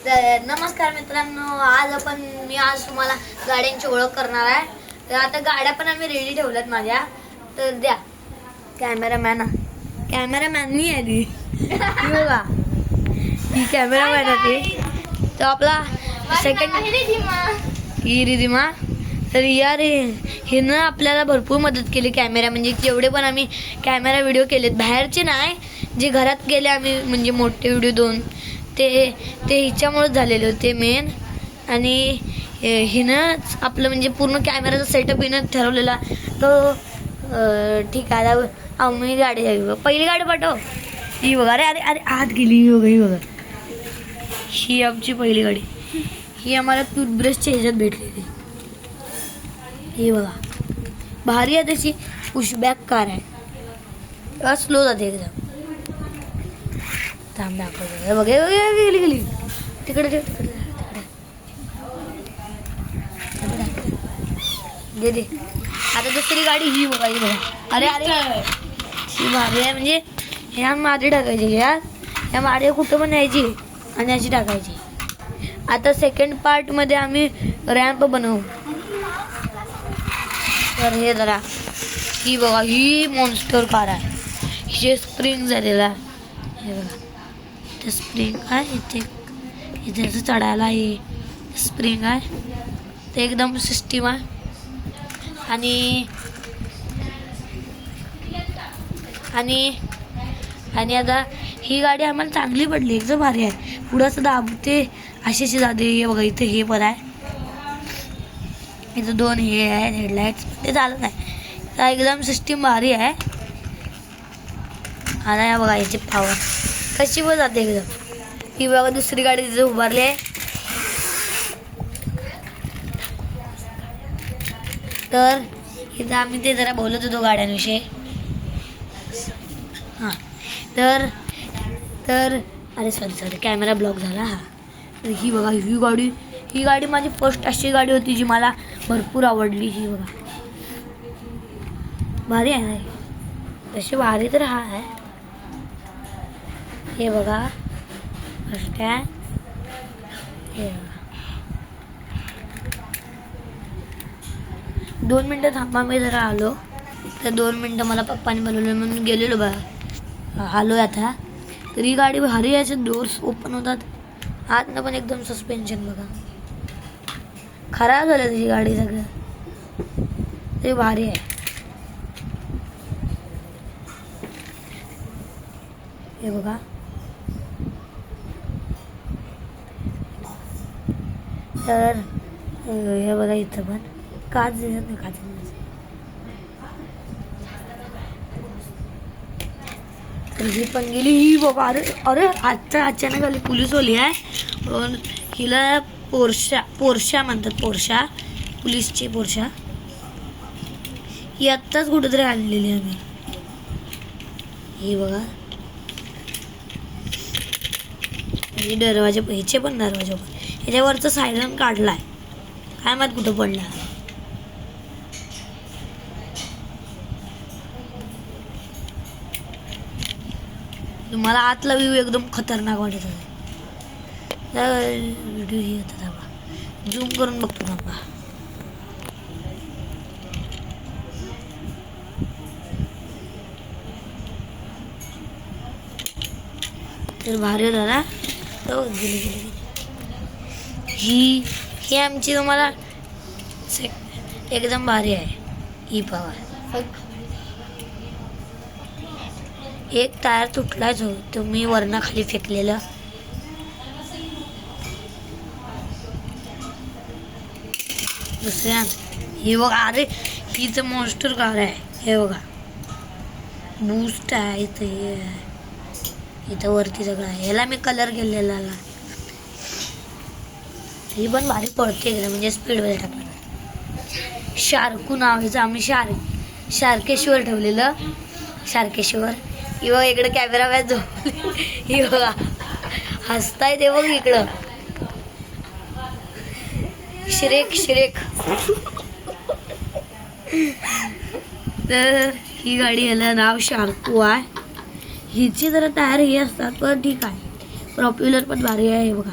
तर नमस्कार मित्रांनो, मी आज तुम्हाला गाड्यांची ओळख करणार आहे. तर आता गाड्या पण आम्ही रेडी ठेवल्यात माझ्या. तर द्या कॅमेरामॅन मी आली बघा, ही कॅमेरामॅन होती. तो आपला सेकंड ही रिधिमा. तर यार हिनं आपल्याला भरपूर मदत केली. कॅमेरा म्हणजे जेवढे पण आम्ही कॅमेरा व्हिडिओ केलेत, बाहेरचे नाही, जे घरात गेले आम्ही म्हणजे मोठे व्हिडिओ 2 ते हिच्यामुळेच झालेले होते मेन. आणि हिनंच आपलं म्हणजे पूर्ण कॅमेराचा सेटअप हिनं ठरवलेला. तो ठीक आहे. आम्ही गाडी जावी, पहिली गाडी पाठव. ही बघा, अरे अरे अरे आत गेली. ही बघा ही आमची पहिली गाडी. ही आम्हाला टूथब्रशच्या ह्याच्यात भेटलेली. ही बघा भारी आहे, तशी पुशबॅक कार आहे. स्लो जाते एकदम. थांब दाखवतो बघ, गेली तिकडे दे. आता दुसरी गाडी ही बघा. अरे अरे ही भारी आहे. म्हणजे ह्या मागे टाकायची, या मागे कुठं पण यायची आणि अशी टाकायची. आता सेकंड पार्ट मध्ये आम्ही रॅम्प बनवू. तर हे जरा ही बघा, ही मॉन्स्टर कार आहे. हिचे स्प्रिंग झालेला आहे. हे बघा इथे स्प्रिंग आहे, इथे असं चढायला हे स्प्रिंग आहे. ते एकदम सिस्टीम आहे. आणि आता ही गाडी आम्हाला चांगली पडली, एकदम भारी आहे. पुढं असं दाबते अशी जाते. हे बघा इथे हे पण आहे, इथं 2 हे आहेत हेडलाईट्स. ते चालत नाही, तर एकदम सिस्टीम भारी आहे. आता या बघा याची पावर कशी पण जाते एकदम. ही बघा दुसरी गाडी तिथे उभारली आहे. तर इथं आम्ही ते जरा बोलत होतो गाड्यांविषयी. हां तर अरे सॉरी कॅमेरा ब्लॉक झाला. तर ही बघा ही गाडी माझी फर्स्ट अशी गाडी होती जी मला भरपूर आवडली. ही बघा भारी आहे ना, तशी भारी तर आहे. हे बघा फर्स्ट आहे. हे बघा 2 मिनटं थांबा, मी जरा आलो. तर 2 मिनटं मला पप्पाने बनवलं म्हणून गेलेलो बघा, आलो आता. तर ही गाडी भारी आहे. डोर्स ओपन होतात आतनं पण एकदम सस्पेन्शन बघा. खराब झालं त्याची गाडी सगळं, ते भारी आहे. हे बघा तर हे बघा इथं पण काच दिसत नाही, काच तर ही पण गेली. ही बघा अरे आजचा अचानक आली पोलीसवाली आहे. हिला पोर्शा म्हणतात, पोर्शा पोलीसची पोर्शा. ही आत्ताच कुठेतरी आणलेली आम्ही. ही बघा ही दरवाजे, ह्याचे पण दरवाजे पण, ह्याच्यावरचा सायरन काढलाय, काय माहित कुठं पडला. तुम्हाला आतला व्ह्यू एकदम खतरनाक वाटत आहे. व्हिडिओ हे होता, झूम करून बघतो बाबा. तर भारी झाला. गेली ही आमची तुम्हाला एकदम भारी आहे. ही पॉवर एक टायर तुटलाच हो, तुम्ही वरनं खाली फेकलेलं. दुसऱ्या हे बघा, अरे ही तर मॉन्स्टर कार आहे. हे बघा बूस्ट आहे इथं वरती सगळं आहे. ह्याला मी कलर केलेला. ही पण भारी पडते एकदम, म्हणजे स्पीडमध्ये टाकलं. शार्कू नावाचं आम्ही शार्केश्वर ठेवलेलं, शार्केश्वर. ही बघा इकडं कॅमेरा मॅच झोपली. ही बघा हसताय ते बघ इकडं. श्रेक तर ही गाडी ह्याला नाव शार्कू आहे. हिची जरा टायर हे असतात पण ठीक आहे. पॉप्युलर पण भारी आहे. हे बघा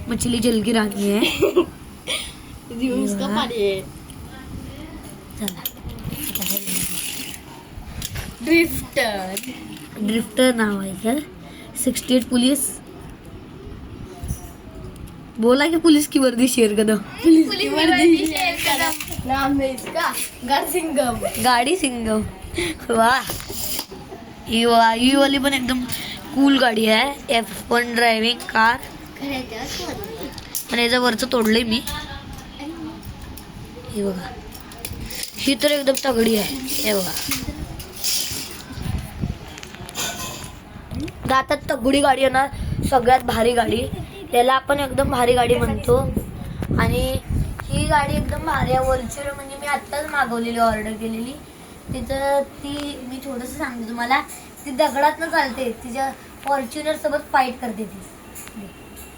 मछली जल की रानी है. रिव्ह्यूज का पाणी आहे. चला ड्रिफ्टर नाव आहे सर. 68 पुलिस. बोला की पुलिस की वर्दी शेयर कर दो. नाम है इसका गरसिंगम. गाडी सिंगम. वाह ही वाली पण एकदम कूल गाडी आहे. F1 driving car. आणि याचं वरचं तोडलंय मी. हे बघा ही तर एकदम तगडी आहे. हे बघा गातात तगडी गाडी येणार. सगळ्यात भारी गाडी. त्याला आपण एकदम भारी गाडी म्हणतो. आणि ही गाडी एकदम भारी आहे. व्हर्च्युअल म्हणजे मी आत्ताच मागवलेली ऑर्डर केलेली. तिथं ती मी थोडंसं सांगते तुम्हाला. ती दगडातनं चालते. तिच्या फॉर्च्युनर सोबत फाईट करते ती.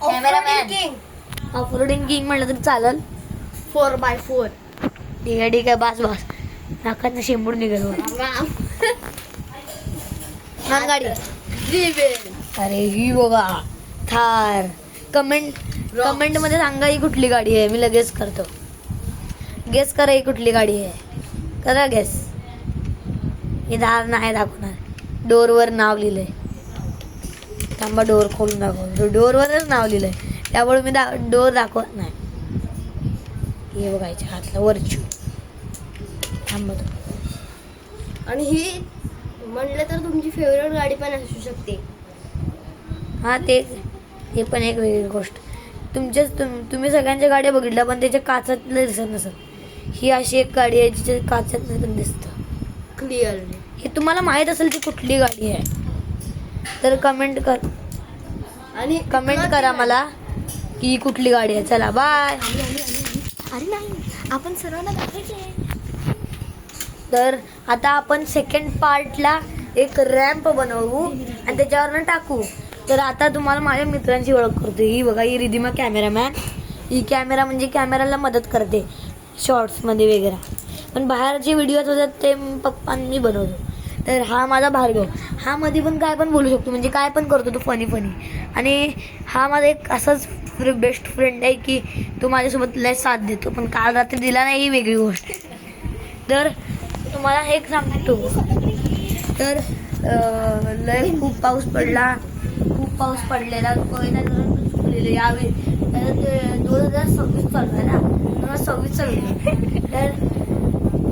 कॅमेरामॅन ऑफ रोडिंग किंग म्हणलं तरी चालेल. 4x4. ठीक आहे बास बास. नाकात शेंबूड निघाल. गाडी. अरे ही बघा थार. कमेंट मध्ये सांगा ही कुठली गाडी आहे. मी लगेच करतो. गेस करा ही कुठली गाडी आहे. करा गेस. हे दार नाही दाखवणार. डोरवर नाव लिहिलंय. थांबा डोर खोलून दाखव. डोरवरच नाव लिहिलंय त्यामुळे मी डोर दाखवत नाही. हे बघायचे हातला वरची. थांबा आणि ही म्हणलं तर तुमची फेवरेट गाडी पण असू शकते. हा ते पण एक वेगळी गोष्ट. तुम्ही सगळ्यांच्या गाड्या बघितल्या पण त्याच्या काचातलं दिसत नसेल. ही अशी एक गाडी आहे जिच्या काचात पण दिसतं क्लिअरली. हे तुम्हाला माहित असेल ती कुठली गाडी आहे तर कमेंट करा मला की ही कुठली गाडी आहे. चला बाय. अरे नाही आपण सर्वांना दाखवायचे. तर आता आपण सेकंड पार्टला एक रॅम्प बनवू आणि त्याच्यावरनं टाकू. तर आता तुम्हाला माझ्या मित्रांची ओळख करतो. ही बघा ही रिधिमा कॅमेरामॅन. ही कॅमेरा म्हणजे कॅमेराला मदत करते शॉर्ट्समध्ये वगैरे. पण बाहेर जे व्हिडिओज होतात ते पप्पांनी बनवतो. तर हा माझा भार्गव. हा मध्ये पण काय पण बोलू शकतो म्हणजे काय पण करतो तो फनी. आणि हा माझा एक असाच बेस्ट फ्रेंड आहे की तो माझ्यासोबत लय साथ देतो. पण काल रात्री दिला नाही ही वेगळी गोष्ट. तर तुम्हाला हे सांगतो. तर लय खूप पाऊस पडलेला. चुकलेलं यावेळी. तर 2026 चालू आहे ना. 2026 चालू.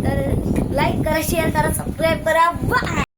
तर लाईक करा, शेअर करा, सबस्क्राईब करा. बाय.